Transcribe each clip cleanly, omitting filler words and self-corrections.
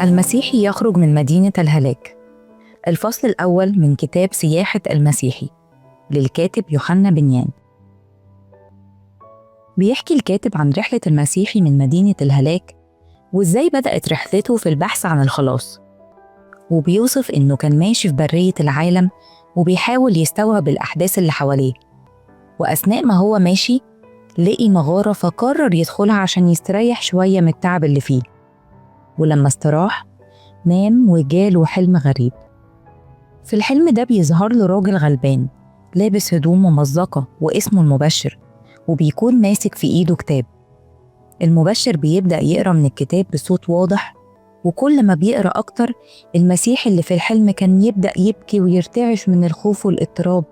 المسيحي يخرج من مدينة الهلاك. الفصل الأول من كتاب سياحة المسيحي للكاتب يوحنا بنيان. بيحكي الكاتب عن رحلة المسيحي من مدينة الهلاك وإزاي بدأت رحلته في البحث عن الخلاص، وبيوصف إنه كان ماشي في برية العالم وبيحاول يستوعب الأحداث اللي حواليه، وأثناء ما هو ماشي لقي مغارة فقرر يدخلها عشان يستريح شوية من التعب اللي فيه. ولما استراح نام وجاله حلم غريب. في الحلم ده بيظهر له راجل غلبان لابس هدوم ممزقة واسمه المبشر، وبيكون ماسك في إيده كتاب. المبشر بيبدأ يقرأ من الكتاب بصوت واضح، وكل ما بيقرأ أكتر المسيح اللي في الحلم كان يبدأ يبكي ويرتعش من الخوف والاضطراب.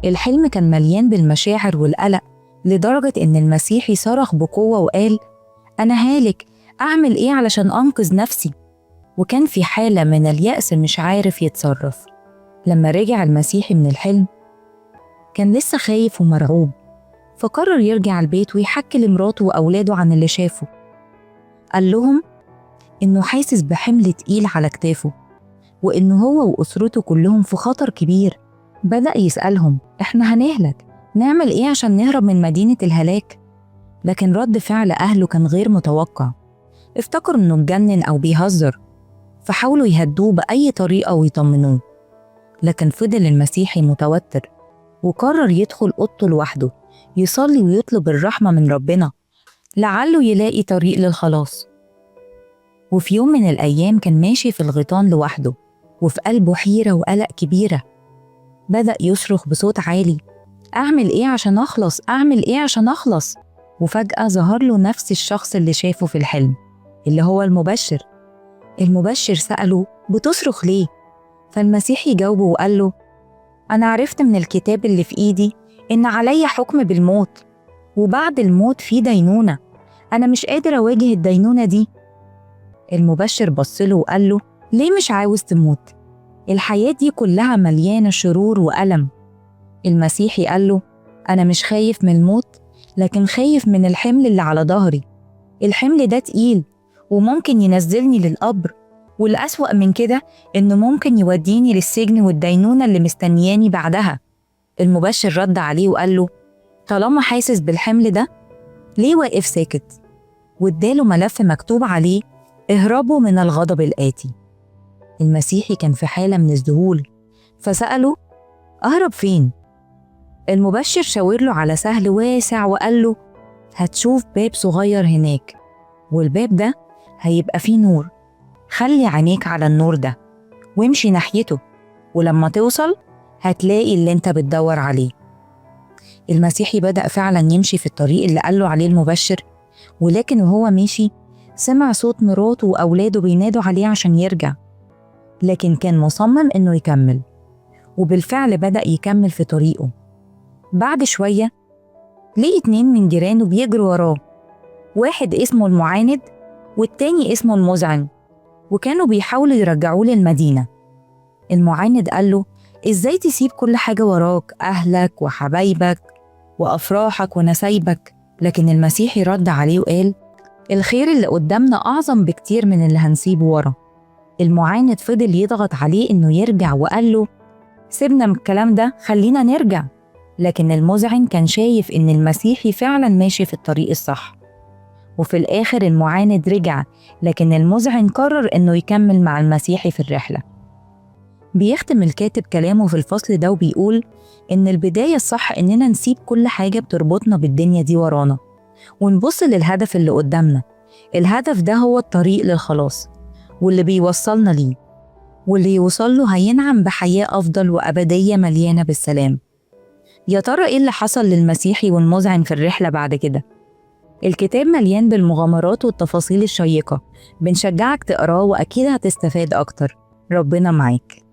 الحلم كان مليان بالمشاعر والقلق لدرجة إن المسيحي صرخ بقوة وقال: أنا هالك، أعمل إيه علشان أنقذ نفسي؟ وكان في حالة من اليأس مش عارف يتصرف. لما رجع المسيحي من الحلم كان لسه خايف ومرعوب، فقرر يرجع البيت ويحكي لمراته وأولاده عن اللي شافه. قال لهم إنه حاسس بحمل تقيل على كتافه، وإنه هو وأسرته كلهم في خطر كبير. بدأ يسألهم: إحنا هنهلك، نعمل إيه عشان نهرب من مدينة الهلاك؟ لكن رد فعل أهله كان غير متوقع. افتكروا إنه اتجنن أو بيهزر، فحاولوا يهدوه بأي طريقة ويطمنوه. لكن فضل المسيحي متوتر، وقرر يدخل أوضته لوحده يصلي ويطلب الرحمة من ربنا لعله يلاقي طريق للخلاص. وفي يوم من الأيام كان ماشي في الغيطان لوحده وفي قلبه حيرة وقلق كبيرة. بدأ يصرخ بصوت عالي: أعمل إيه عشان أخلص؟ أعمل إيه عشان أخلص؟ وفجأة ظهر له نفس الشخص اللي شافه في الحلم، اللي هو المبشر. المبشر سأله: بتصرخ ليه؟ فالمسيحي جاوبه وقال له: أنا عرفت من الكتاب اللي في إيدي إن علي حكم بالموت، وبعد الموت في دينونة. أنا مش قادر أواجه الدينونة دي. المبشر بصله وقال له: ليه مش عاوز تموت؟ الحياة دي كلها مليانة شرور وألم. المسيحي قال له: أنا مش خايف من الموت، لكن خايف من الحمل اللي على ظهري. الحمل ده تقيل وممكن ينزلني للقبر، والأسوأ من كده إنه ممكن يوديني للسجن والدينونة اللي مستنياني بعدها. المبشر رد عليه وقال له: طالما حاسس بالحمل ده ليه واقف ساكت؟ واداله ملف مكتوب عليه: اهربوا من الغضب الآتي. المسيحي كان في حالة من الذهول، فسأله: أهرب فين؟ المبشر شاور له على سهل واسع وقال له: هتشوف باب صغير هناك، والباب ده هيبقى فيه نور. خلي عينيك على النور ده وامشي ناحيته، ولما توصل هتلاقي اللي انت بتدور عليه. المسيحي بدأ فعلا يمشي في الطريق اللي قاله عليه المبشر، ولكن وهو ماشي سمع صوت مراته وأولاده بينادوا عليه عشان يرجع، لكن كان مصمم إنه يكمل، وبالفعل بدأ يكمل في طريقه. بعد شوية لقي 2 من جيرانه بيجروا وراه، واحد اسمه المعاند والتاني اسمه المذعن، وكانوا بيحاولوا يرجعوه للمدينة. المعاند قال له: إزاي تسيب كل حاجة وراك، أهلك وحبايبك وأفراحك ونسايبك؟ لكن المسيحي رد عليه وقال: الخير اللي قدامنا أعظم بكتير من اللي هنسيبه ورا. المعاند فضل يضغط عليه إنه يرجع وقال له: سيبنا من الكلام ده، خلينا نرجع. لكن المذعن كان شايف إن المسيحي فعلا ماشي في الطريق الصح. وفي الآخر المعاند رجع، لكن المذعن قرر إنه يكمل مع المسيحي في الرحلة. بيختم الكاتب كلامه في الفصل ده وبيقول إن البداية الصح إننا نسيب كل حاجة بتربطنا بالدنيا دي ورانا، ونبص للهدف اللي قدامنا. الهدف ده هو الطريق للخلاص، واللي بيوصلنا ليه، واللي يوصل له هينعم بحياة أفضل وأبدية مليانة بالسلام. يا ترى إيه اللي حصل للمسيحي والمذعن في الرحلة بعد كده؟ الكتاب مليان بالمغامرات والتفاصيل الشيقة، بنشجعك تقراه وأكيد هتستفاد أكتر. ربنا معاك.